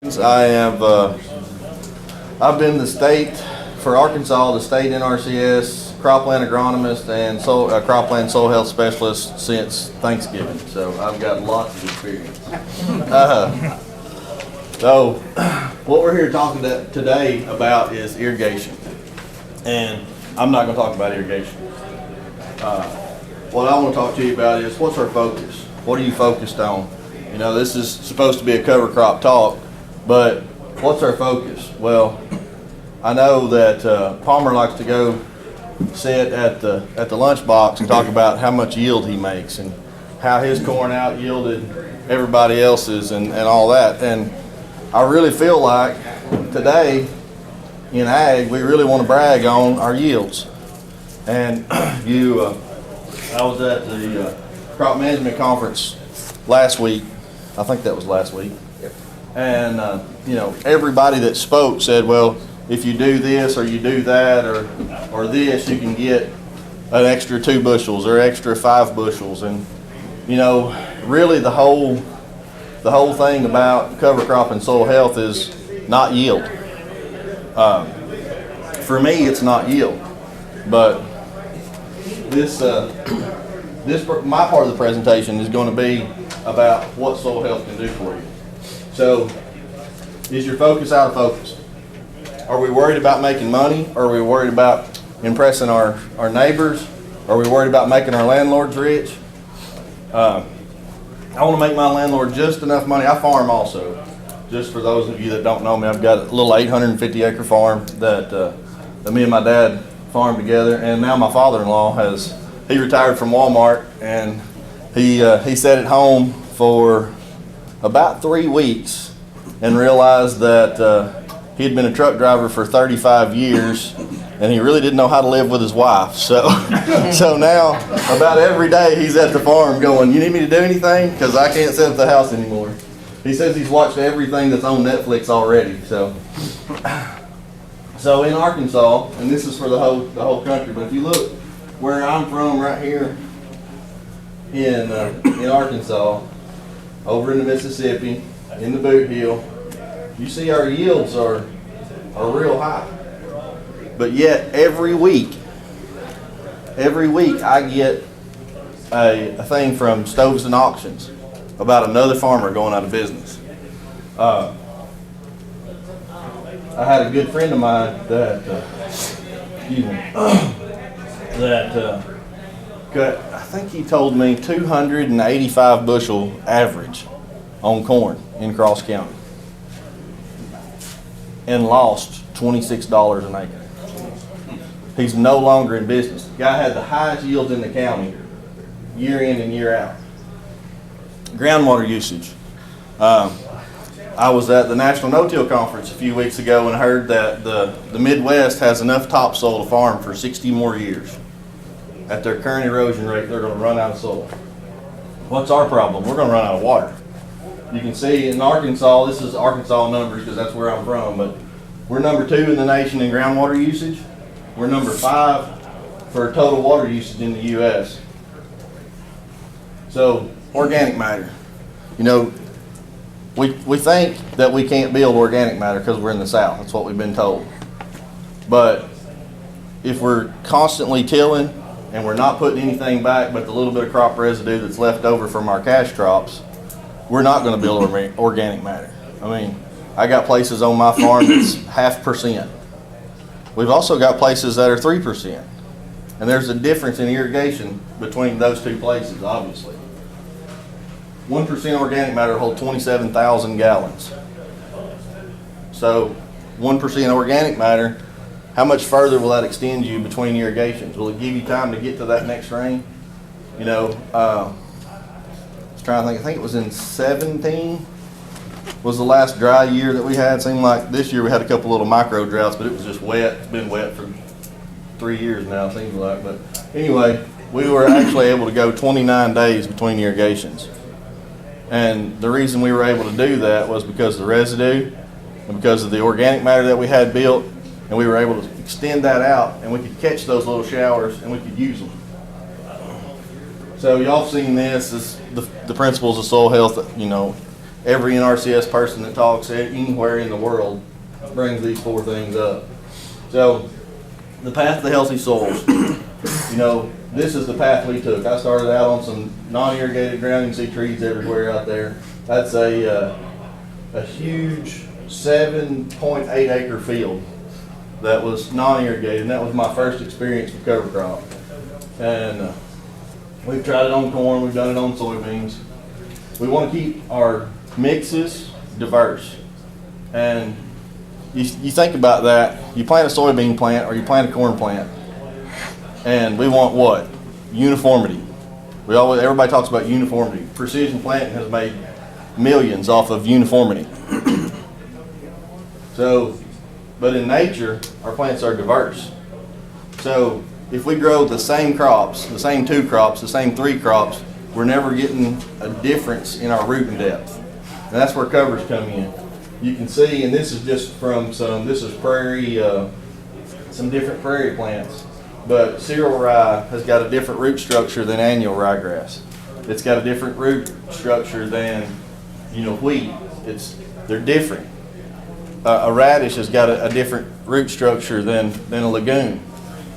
I have I've been the state for Arkansas, the state NRCS cropland agronomist and cropland soil health specialist since Thanksgiving. So I've got lots of experience. So what we're here talking today about is irrigation, and I'm not going to talk about irrigation. What I want to talk to you about is what's our focus. What are you focused on? You know, this is supposed to be a cover crop talk. But what's our focus? Well, I know that Palmer likes to go sit at the lunchbox and talk about how much yield he makes and how his corn out yielded everybody else's and all that. And I really feel like today in ag we really want to brag on our yields. And I was at the crop management conference last week. I think that was last week. And, you know, everybody that spoke said, well, if you do this or you do that or this, you can get an extra 2 bushels or extra 5 bushels. And, you know, really the whole thing about cover crop and soil health is not yield. For me, it's not yield. But my part of the presentation is going to be about what soil health can do for you. So, is your focus out of focus? Are we worried about making money? Are we worried about impressing our neighbors? Are we worried about making our landlords rich? I want to make my landlord just enough money. I farm also. Just for those of you that don't know me, I've got a little 850 acre farm that me and my dad farm together. And now my father-in-law he retired from Walmart, and he sat at home for about 3 weeks and realized that he had been a truck driver for 35 years and he really didn't know how to live with his wife. So now about every day he's at the farm going, you need me to do anything? Because I can't sit at the house anymore. He says he's watched everything that's on Netflix already. So in Arkansas, and this is for the whole country, but if you look where I'm from right here in Arkansas, over in the Mississippi, in the Boot Heel, you see our yields are real high. But yet every week I get a thing from Stoves and Auctions about another farmer going out of business. I had a good friend of mine that got, I think he told me 285 bushel average on corn in Cross County and lost $26 an acre. He's no longer in business. The guy had the highest yields in the county year in and year out. Groundwater usage. I was at the National No-Till Conference a few weeks ago and heard that the Midwest has enough topsoil to farm for 60 more years. At their current erosion rate, they're going to run out of soil. What's our problem? We're going to run out of water. You can see in Arkansas, this is Arkansas numbers because that's where I'm from, but we're number 2 in the nation in groundwater usage. We're number 5 for total water usage in the U.S. So, organic matter. You know, we think that we can't build organic matter because we're in the South. That's what we've been told. But if we're constantly tilling and we're not putting anything back but the little bit of crop residue that's left over from our cash crops, we're not going to build organic matter. I mean, I got places on my farm that's 0.5%. We've also got places that are 3%. And there's a difference in irrigation between those two places, obviously. 1% organic matter holds 27,000 gallons. So 1% organic matter, how much further will that extend you between irrigations? Will it give you time to get to that next rain? You know, I was trying to think, I think it was in 17 was the last dry year that we had. It seemed like this year we had a couple little micro droughts, but it was just wet. It's been wet for 3 years now, it seems like. But anyway, we were actually able to go 29 days between irrigations. And the reason we were able to do that was because of the residue and because of the organic matter that we had built, and we were able to extend that out, and we could catch those little showers and we could use them. So y'all seen this is the principles of soil health. You know, every NRCS person that talks anywhere in the world brings these 4 things up. So, the path to healthy soils. You know, this is the path we took. I started out on some non-irrigated ground. You can see trees everywhere out there. That's a huge 7.8 acre field that was non-irrigated, and that was my first experience with cover crop. And we've tried it on corn, we've done it on soybeans. We want to keep our mixes diverse. And you think about that, you plant a soybean plant or you plant a corn plant, and we want what? Uniformity. Everybody talks about uniformity. Precision planting has made millions off of uniformity. So, but in nature, our plants are diverse. So if we grow the same crops, the same 2 crops, the same 3 crops, we're never getting a difference in our rooting depth. And that's where covers come in. You can see, and this is just from this is prairie, some different prairie plants. But cereal rye has got a different root structure than annual ryegrass. It's got a different root structure than, wheat. They're different. A radish has got a different root structure than a legume.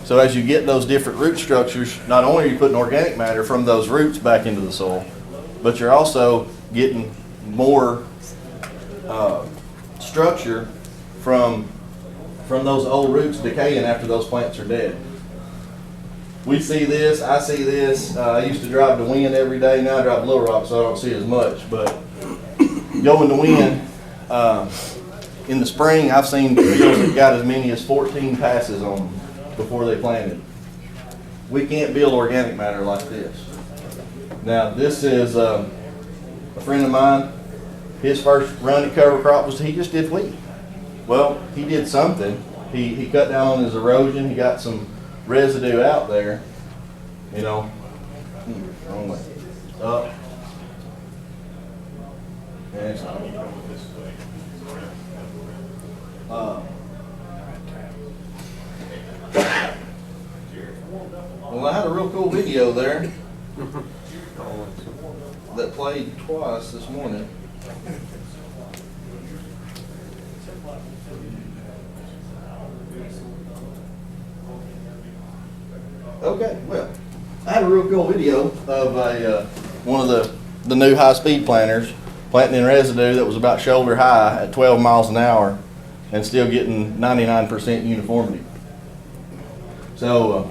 So as you get those different root structures, not only are you putting organic matter from those roots back into the soil, but you're also getting more structure from those old roots decaying after those plants are dead. We see this, I see this. I used to drive to Wynn every day. Now I drive to Little Rock, so I don't see as much. But going to Wynn, in the spring, I've seen fields that got as many as 14 passes on them before they planted. We can't build organic matter like this. Now, this is a friend of mine. His first run at cover crop was he just did wheat. Well, he did something. He cut down on his erosion. He got some residue out there. Wrong way. Up. And well, I had a real cool video there that played twice this morning. Okay, well, I had a real cool video of one of the new high-speed planters planting in residue that was about shoulder high at 12 miles an hour and still getting 99% uniformity. So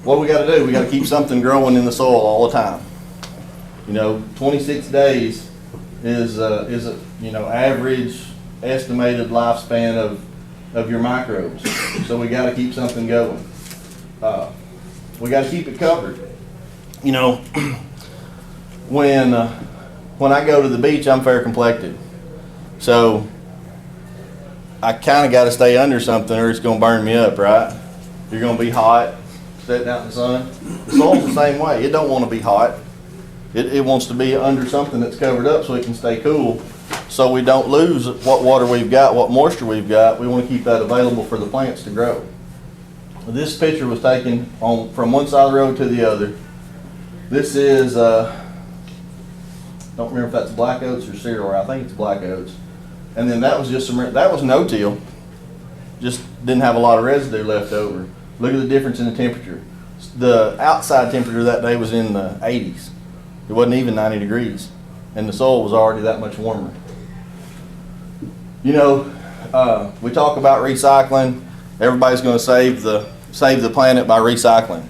what we got to do, we got to keep something growing in the soil all the time. 26 days is a average estimated lifespan of your microbes. So we got to keep something going. We got to keep it covered. When I go to the beach, I'm fair complected. So I kind of got to stay under something or it's going to burn me up, right? You're going to be hot, sitting out in the sun. The soil's the same way. It don't want to be hot. It wants to be under something that's covered up so it can stay cool, so we don't lose what water we've got, what moisture we've got. We want to keep that available for the plants to grow. This picture was taken from one side of the road to the other. This is, don't remember if that's black oats or cereal rye. I think it's black oats. And then that was just that was no-till. Just didn't have a lot of residue left over. Look at the difference in the temperature. The outside temperature that day was in the 80s. It wasn't even 90 degrees. And the soil was already that much warmer. We talk about recycling. Everybody's going to save the planet by recycling.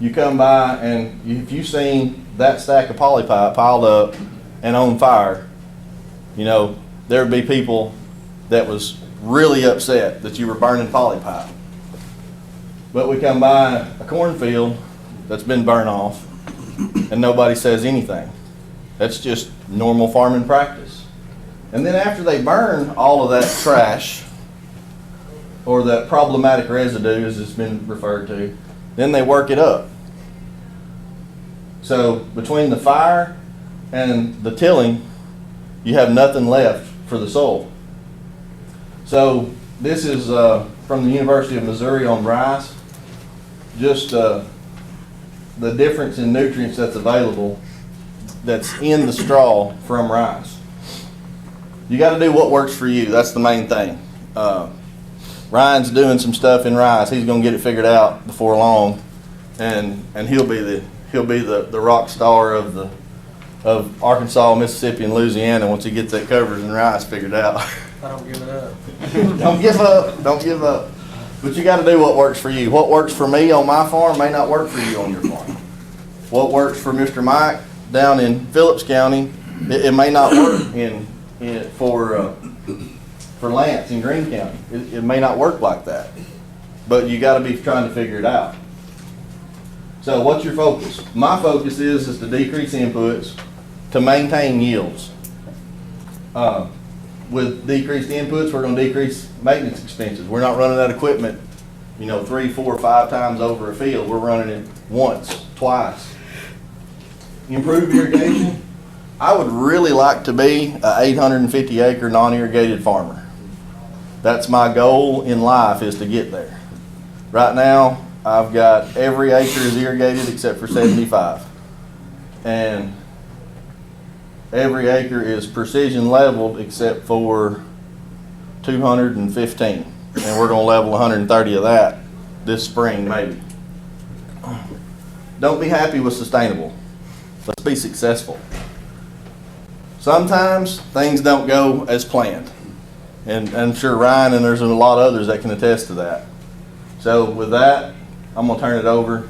You come by and if you've seen that stack of polypipe piled up and on fire, there would be people that was really upset that you were burning polypipe. But we come by a cornfield that's been burned off and nobody says anything. That's just normal farming practice. And then after they burn all of that trash, or that problematic residue as it's been referred to, then they work it up. So between the fire and the tilling, you have nothing left for the soil. So this is from the University of Missouri on rice. Just the difference in nutrients that's available that's in the straw from rice. You got to do what works for you. That's the main thing. Ryan's doing some stuff in rice. He's going to get it figured out before long, and he'll be the rock star of Arkansas, Mississippi, and Louisiana once he gets that covers and rice figured out. I don't give it up. Don't give up. Don't give up. But you got to do what works for you. What works for me on my farm may not work for you on your farm. What works for Mr. Mike down in Phillips County, it may not work for Lance in Greene County. It may not work like that. But you got to be trying to figure it out. So what's your focus? My focus is to decrease inputs to maintain yields. With decreased inputs, we're going to decrease maintenance expenses. We're not running that equipment, 3, 4, 5 times over a field. We're running it once, twice. Improve irrigation. I would really like to be an 850 acre non-irrigated farmer. That's my goal in life, is to get there. Right now, I've got every acre is irrigated except for 75. And every acre is precision leveled except for 215. And we're going to level 130 of that this spring, maybe. Don't be happy with sustainable. Let's be successful. Sometimes things don't go as planned. And I'm sure Ryan and there's a lot of others that can attest to that. So with that, I'm going to turn it over